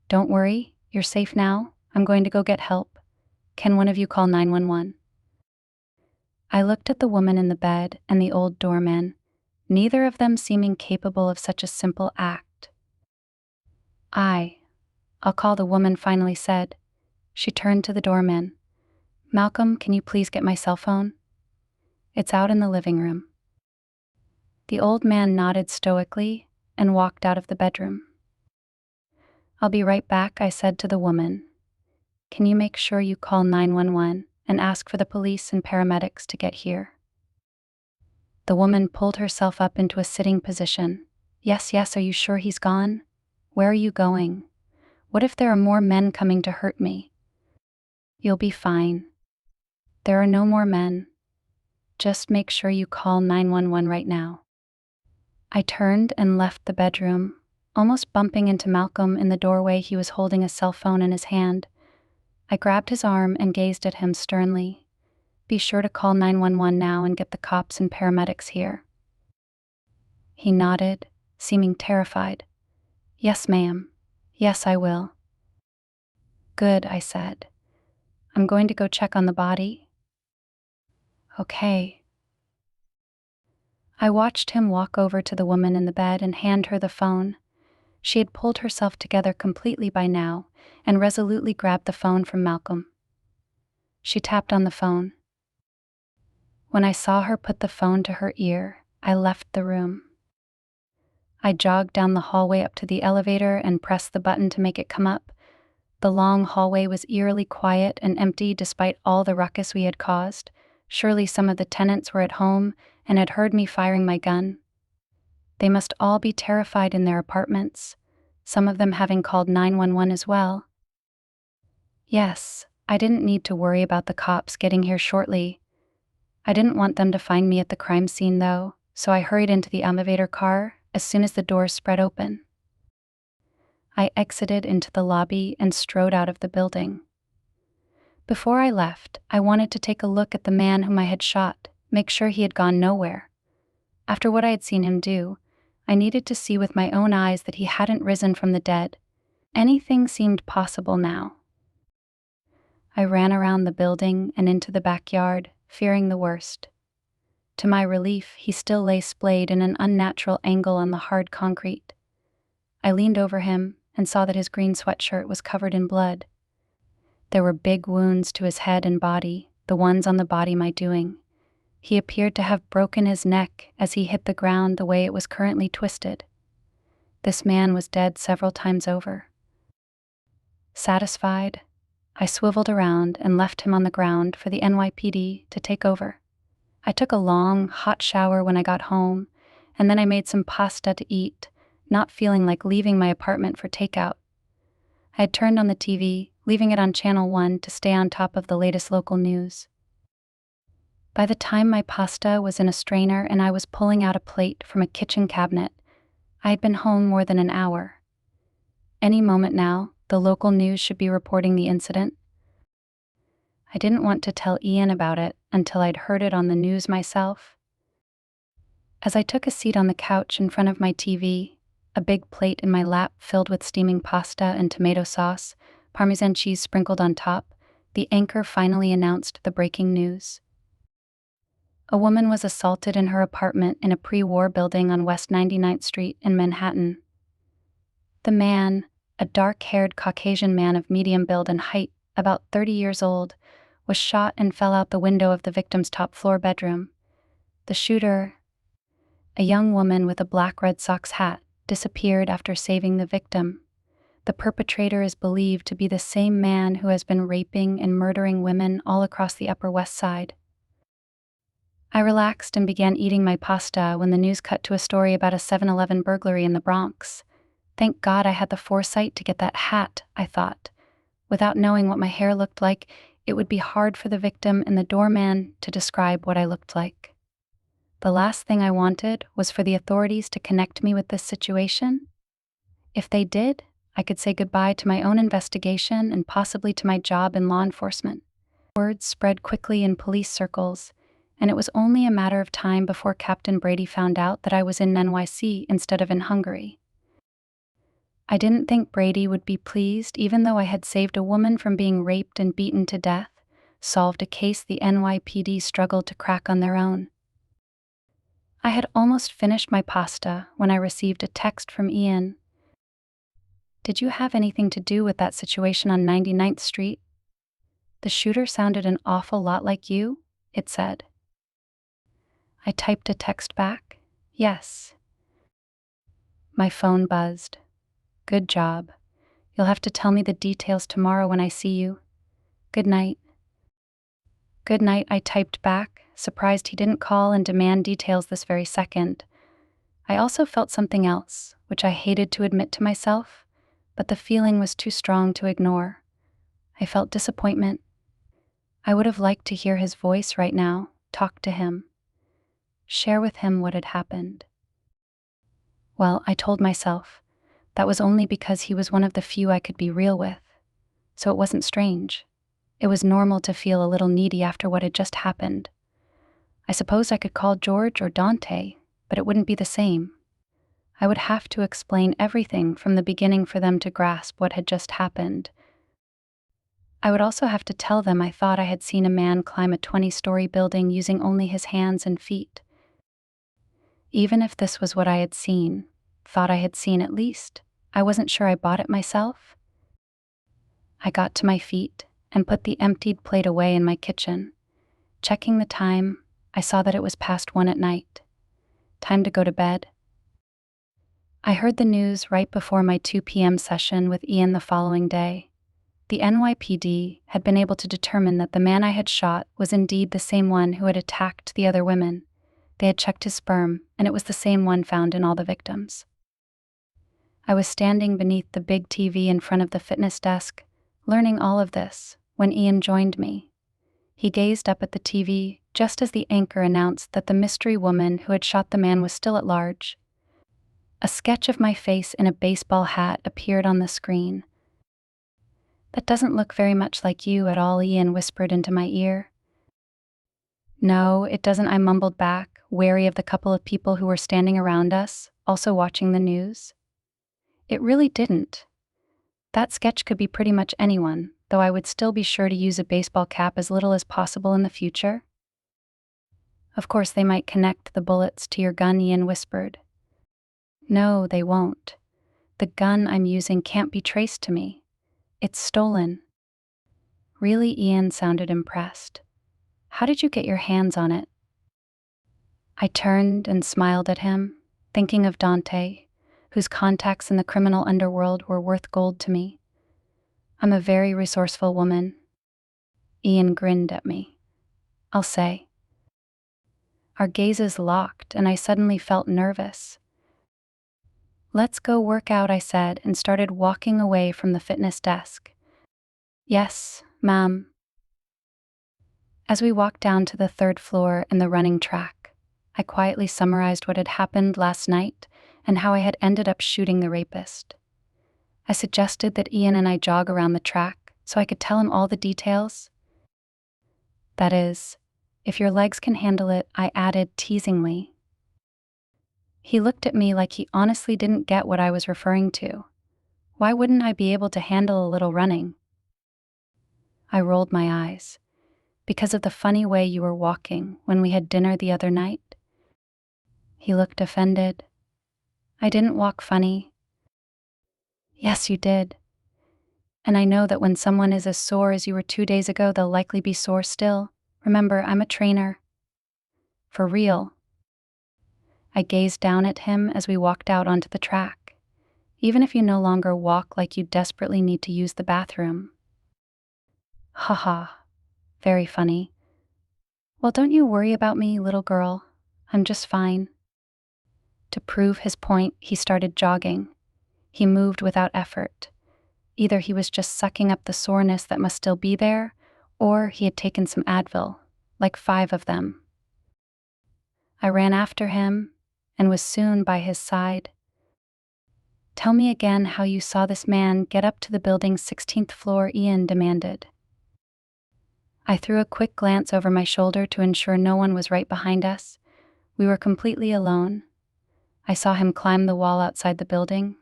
Don't worry, you're safe now. I'm going to go get help. Can one of you call 911? I looked at the woman in the bed and the old doorman, neither of them seeming capable of such a simple act. I'll call, the woman finally said. She turned to the doorman. Malcolm, can you please get my cell phone? It's out in the living room. The old man nodded stoically and walked out of the bedroom. I'll be right back, I said to the woman. Can you make sure you call 911 and ask for the police and paramedics to get here? The woman pulled herself up into a sitting position. Yes, are you sure he's gone? Where are you going? What if there are more men coming to hurt me? You'll be fine. There are no more men. Just make sure you call 911 right now. I turned and left the bedroom, almost bumping into Malcolm in the doorway. He was holding a cell phone in his hand. I grabbed his arm and gazed at him sternly. "Be sure to call 911 now and get the cops and paramedics here." He nodded, seeming terrified. "Yes, ma'am. Yes, I will." "Good," I said. "I'm going to go check on the body." "Okay." I watched him walk over to the woman in the bed and hand her the phone. She had pulled herself together completely by now and resolutely grabbed the phone from Malcolm. She tapped on the phone. When I saw her put the phone to her ear, I left the room. I jogged down the hallway up to the elevator and pressed the button to make it come up. The long hallway was eerily quiet and empty despite all the ruckus we had caused. Surely some of the tenants were at home and had heard me firing my gun. They must all be terrified in their apartments, some of them having called 911 as well. Yes, I didn't need to worry about the cops getting here shortly. I didn't want them to find me at the crime scene, though, so I hurried into the elevator car as soon as the doors spread open. I exited into the lobby and strode out of the building. Before I left, I wanted to take a look at the man whom I had shot, make sure he had gone nowhere. After what I had seen him do, I needed to see with my own eyes that he hadn't risen from the dead. Anything seemed possible now. I ran around the building and into the backyard, fearing the worst. To my relief, he still lay splayed in an unnatural angle on the hard concrete. I leaned over him and saw that his green sweatshirt was covered in blood. There were big wounds to his head and body, the ones on the body my doing. He appeared to have broken his neck as he hit the ground the way it was currently twisted. This man was dead several times over. Satisfied, I swiveled around and left him on the ground for the NYPD to take over. I took a long, hot shower when I got home, and then I made some pasta to eat, not feeling like leaving my apartment for takeout. I had turned on the TV, leaving it on Channel 1 to stay on top of the latest local news. By the time my pasta was in a strainer and I was pulling out a plate from a kitchen cabinet, I had been home more than an hour. Any moment now, the local news should be reporting the incident. I didn't want to tell Ian about it until I'd heard it on the news myself. As I took a seat on the couch in front of my TV, a big plate in my lap filled with steaming pasta and tomato sauce, Parmesan cheese sprinkled on top, the anchor finally announced the breaking news. A woman was assaulted in her apartment in a pre-war building on West 99th Street in Manhattan. The man, a dark-haired Caucasian man of medium build and height, about 30 years old, was shot and fell out the window of the victim's top-floor bedroom. The shooter, a young woman with a black Red Sox hat, disappeared after saving the victim. The perpetrator is believed to be the same man who has been raping and murdering women all across the Upper West Side. I relaxed and began eating my pasta when the news cut to a story about a 7-Eleven burglary in the Bronx. Thank God I had the foresight to get that hat, I thought. Without knowing what my hair looked like, it would be hard for the victim and the doorman to describe what I looked like. The last thing I wanted was for the authorities to connect me with this situation. If they did, I could say goodbye to my own investigation and possibly to my job in law enforcement. Words spread quickly in police circles, and it was only a matter of time before Captain Brady found out that I was in NYC instead of in Hungary. I didn't think Brady would be pleased, even though I had saved a woman from being raped and beaten to death, solved a case the NYPD struggled to crack on their own. I had almost finished my pasta when I received a text from Ian. "Did you have anything to do with that situation on 99th Street? The shooter sounded an awful lot like you," it said. I typed a text back, "Yes." My phone buzzed. "Good job. You'll have to tell me the details tomorrow when I see you. Good night." "Good night," I typed back, surprised he didn't call and demand details this very second. I also felt something else, which I hated to admit to myself, but the feeling was too strong to ignore. I felt disappointment. I would have liked to hear his voice right now, talk to him, share with him what had happened. Well, I told myself, that was only because he was one of the few I could be real with, so it wasn't strange. It was normal to feel a little needy after what had just happened. I suppose I could call George or Dante, but it wouldn't be the same. I would have to explain everything from the beginning for them to grasp what had just happened. I would also have to tell them I thought I had seen a man climb a 20-story building using only his hands and feet. Even if this was what I had seen, thought I had seen at least, I wasn't sure I bought it myself. I got to my feet and put the emptied plate away in my kitchen. Checking the time, I saw that it was past 1 p.m. Time to go to bed. I heard the news right before my 2 p.m. session with Ian the following day. The NYPD had been able to determine that the man I had shot was indeed the same one who had attacked the other women. They had checked his sperm, and it was the same one found in all the victims. I was standing beneath the big TV in front of the fitness desk, learning all of this, when Ian joined me. He gazed up at the TV just as the anchor announced that the mystery woman who had shot the man was still at large. A sketch of my face in a baseball hat appeared on the screen. "That doesn't look very much like you at all," Ian whispered into my ear. "No, it doesn't," I mumbled back, wary of the couple of people who were standing around us, also watching the news. It really didn't. That sketch could be pretty much anyone, though I would still be sure to use a baseball cap as little as possible in the future. "Of course they might connect the bullets to your gun," Ian whispered. "No, they won't. The gun I'm using can't be traced to me. It's stolen." "Really?" Ian sounded impressed. "How did you get your hands on it?" I turned and smiled at him, thinking of Dante, whose contacts in the criminal underworld were worth gold to me. "I'm a very resourceful woman." Ian grinned at me. "I'll say." Our gazes locked, and I suddenly felt nervous. "Let's go work out," I said, and started walking away from the fitness desk. "Yes, ma'am." As we walked down to the 3rd floor and the running track, I quietly summarized what had happened last night and how I had ended up shooting the rapist. I suggested that Ian and I jog around the track so I could tell him all the details. "That is, if your legs can handle it," I added teasingly. He looked at me like he honestly didn't get what I was referring to. Why wouldn't I be able to handle a little running? I rolled my eyes. "Because of the funny way you were walking when we had dinner the other night?" He looked offended. "I didn't walk funny." "Yes, you did. And I know that when someone is as sore as you were 2 days ago, they'll likely be sore still. Remember, I'm a trainer." "For real." I gazed down at him as we walked out onto the track. "Even if you no longer walk like you desperately need to use the bathroom." "Haha, very funny." "Well, don't you worry about me, little girl. I'm just fine." To prove his point, he started jogging. He moved without effort. Either he was just sucking up the soreness that must still be there, or he had taken some Advil, like 5 of them. I ran after him and was soon by his side. "Tell me again how you saw this man get up to the building's 16th floor," Ian demanded. I threw a quick glance over my shoulder to ensure no one was right behind us. We were completely alone. I saw him climb the wall outside the building,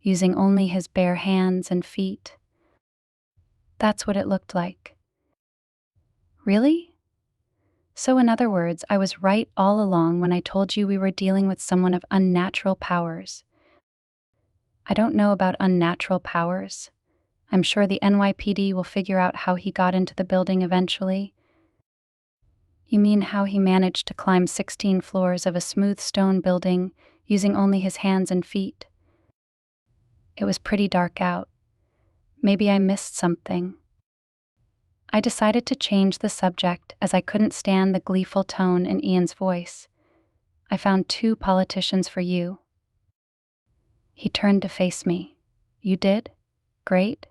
using only his bare hands and feet. That's what it looked like. "Really?" "So in other words, I was right all along when I told you we were dealing with someone of unnatural powers." "I don't know about unnatural powers. I'm sure the NYPD will figure out how he got into the building eventually." "You mean how he managed to climb 16 floors of a smooth stone building using only his hands and feet?" It was pretty dark out. Maybe I missed something. I decided to change the subject as I couldn't stand the gleeful tone in Ian's voice. "I found 2 politicians for you." He turned to face me. "You did? Great.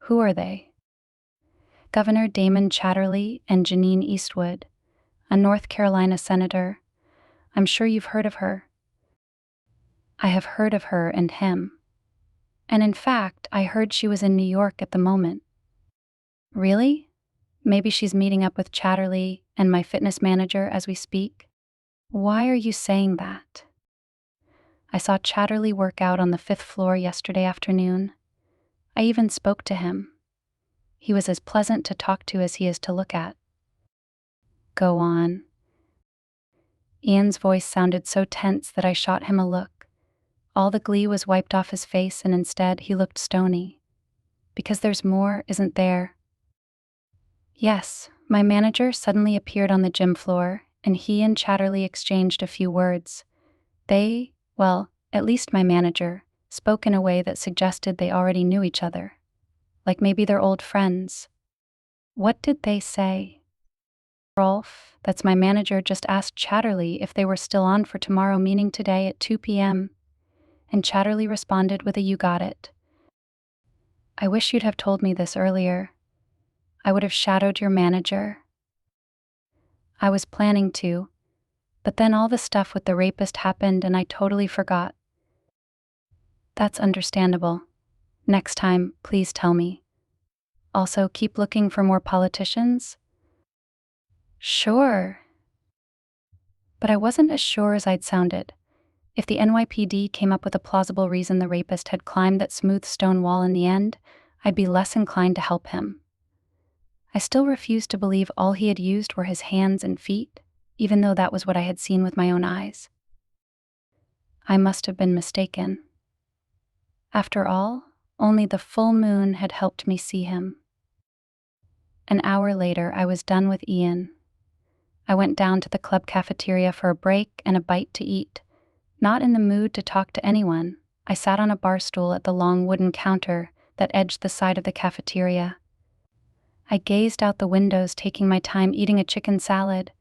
Who are they?" "Governor Damon Chatterley and Janine Eastwood, a North Carolina senator. I'm sure you've heard of her." "I have heard of her and him. And in fact, I heard she was in New York at the moment." Really? Maybe she's meeting up with Chatterley and my fitness manager as we speak? Why are you saying that? I saw Chatterley work out on the 5th floor yesterday afternoon. I even spoke to him. He was as pleasant to talk to as he is to look at. Go on. Ian's voice sounded so tense that I shot him a look. All the glee was wiped off his face, and instead he looked stony. Because there's more, isn't there? Yes, my manager suddenly appeared on the gym floor, and he and Chatterley exchanged a few words. They, well, at least my manager, spoke in a way that suggested they already knew each other. Like maybe they're old friends. What did they say? Rolf, that's my manager, just asked Chatterley if they were still on for tomorrow meeting today at 2 p.m. And Chatterley responded with a "you got it." I wish you'd have told me this earlier. I would have shadowed your manager. I was planning to, but then all the stuff with the rapist happened and I totally forgot. That's understandable. Next time, please tell me. Also, keep looking for more politicians? Sure. But I wasn't as sure as I'd sounded. If the NYPD came up with a plausible reason the rapist had climbed that smooth stone wall in the end, I'd be less inclined to help him. I still refused to believe all he had used were his hands and feet, even though that was what I had seen with my own eyes. I must have been mistaken. After all, only the full moon had helped me see him. An hour later, I was done with Ian. I went down to the club cafeteria for a break and a bite to eat. Not in the mood to talk to anyone, I sat on a bar stool at the long wooden counter that edged the side of the cafeteria. I gazed out the windows, taking my time eating a chicken salad.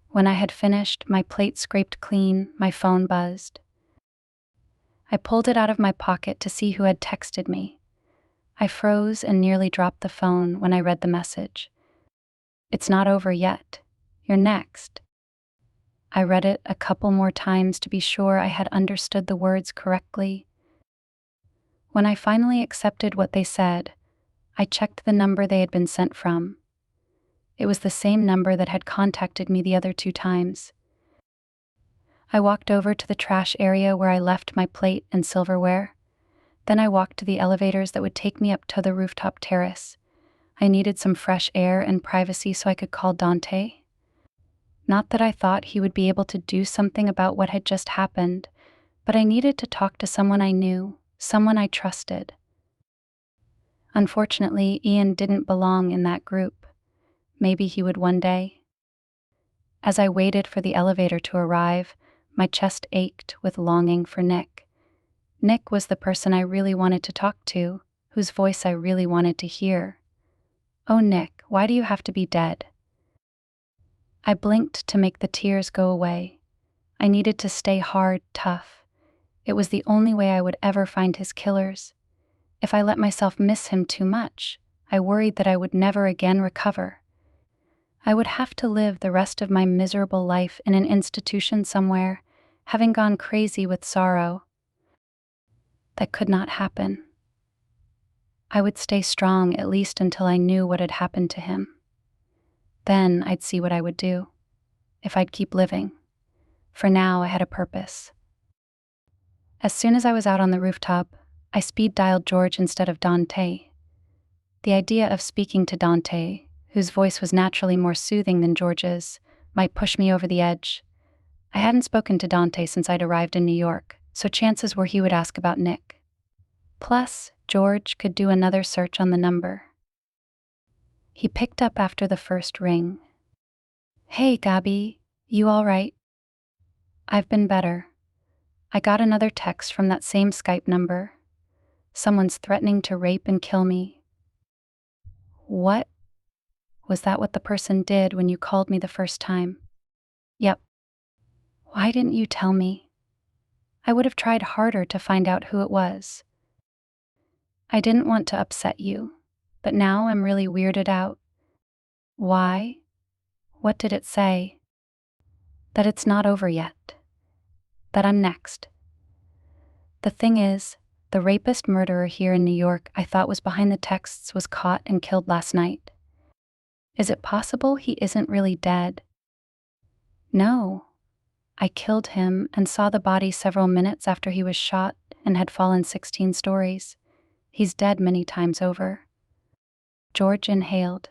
When I had finished, my plate scraped clean, my phone buzzed. I pulled it out of my pocket to see who had texted me. I froze and nearly dropped the phone when I read the message. It's not over yet. You're next. I read it a couple more times to be sure I had understood the words correctly. When I finally accepted what they said, I checked the number they had been sent from. It was the same number that had contacted me the other 2 times. I walked over to the trash area where I left my plate and silverware. Then I walked to the elevators that would take me up to the rooftop terrace. I needed some fresh air and privacy so I could call Dante. Not that I thought he would be able to do something about what had just happened, but I needed to talk to someone I knew, someone I trusted. Unfortunately, Ian didn't belong in that group. Maybe he would one day. As I waited for the elevator to arrive, my chest ached with longing for Nick. Nick was the person I really wanted to talk to, whose voice I really wanted to hear. Oh, Nick, why do you have to be dead? I blinked to make the tears go away. I needed to stay hard, tough. It was the only way I would ever find his killers. If I let myself miss him too much, I worried that I would never again recover. I would have to live the rest of my miserable life in an institution somewhere, having gone crazy with sorrow. That could not happen. I would stay strong at least until I knew what had happened to him. Then I'd see what I would do, if I'd keep living. For now, I had a purpose. As soon as I was out on the rooftop, I speed-dialed George instead of Dante. The idea of speaking to Dante, whose voice was naturally more soothing than George's, might push me over the edge. I hadn't spoken to Dante since I'd arrived in New York, so chances were he would ask about Nick. Plus, George could do another search on the number. He picked up after the first ring. Hey, Gabi, you all right? I've been better. I got another text from that same Skype number. Someone's threatening to rape and kill me. What? Was that what the person did when you called me the first time? Yep. Why didn't you tell me? I would have tried harder to find out who it was. I didn't want to upset you, but now I'm really weirded out. Why? What did it say? That it's not over yet. That I'm next. The thing is, The rapist murderer here in New York I thought was behind the texts was caught and killed last night. Is it possible he isn't really dead? No. I killed him and saw the body several minutes after he was shot and had fallen 16 stories. He's dead many times over. George inhaled.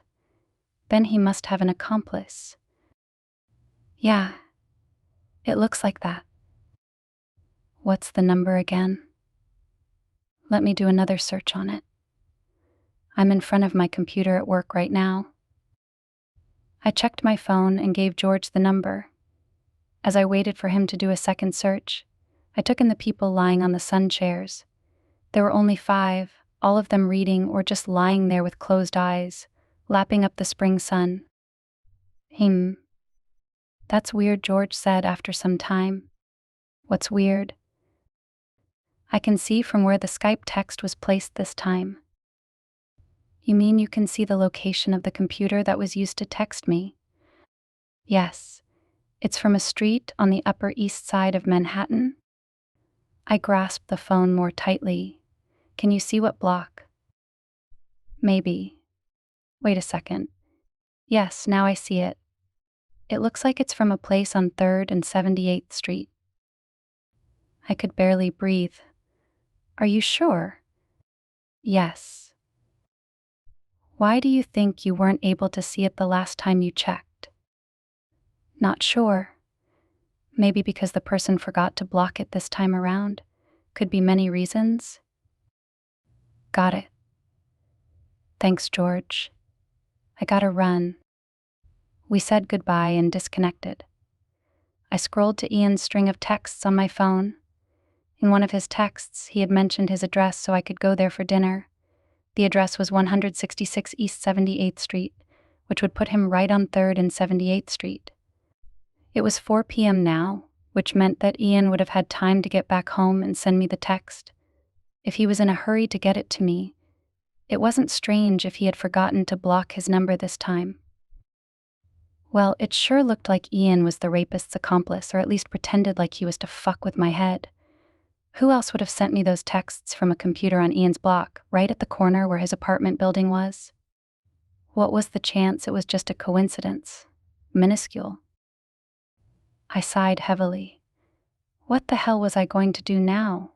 Then he must have an accomplice. Yeah, it looks like that. What's the number again? Let me do another search on it. I'm in front of my computer at work right now. I checked my phone and gave George the number. As I waited for him to do a second search, I took in the people lying on the sun chairs. There were only 5, all of them reading or just lying there with closed eyes, lapping up the spring sun. That's weird, George said after some time. What's weird? I can see from where the Skype text was placed this time. You mean you can see the location of the computer that was used to text me? Yes. It's from a street on the Upper East Side of Manhattan. I grasped the phone more tightly. Can you see what block? Maybe. Wait a second. Yes, now I see it. It looks like it's from a place on 3rd and 78th Street. I could barely breathe. Are you sure? Yes. Why do you think you weren't able to see it the last time you checked? Not sure. Maybe because the person forgot to block it this time around. Could be many reasons. Got it. Thanks, George. I gotta run. We said goodbye and disconnected. I scrolled to Ian's string of texts on my phone. In one of his texts, he had mentioned his address so I could go there for dinner. The address was 166 East 78th Street, which would put him right on 3rd and 78th Street. It was 4 p.m. now, which meant that Ian would have had time to get back home and send me the text. If he was in a hurry to get it to me, it wasn't strange if he had forgotten to block his number this time. Well, it sure looked like Ian was the rapist's accomplice, or at least pretended like he was to fuck with my head. Who else would have sent me those texts from a computer on Ian's block, right at the corner where his apartment building was? What was the chance it was just a coincidence? Minuscule. I sighed heavily. What the hell was I going to do now?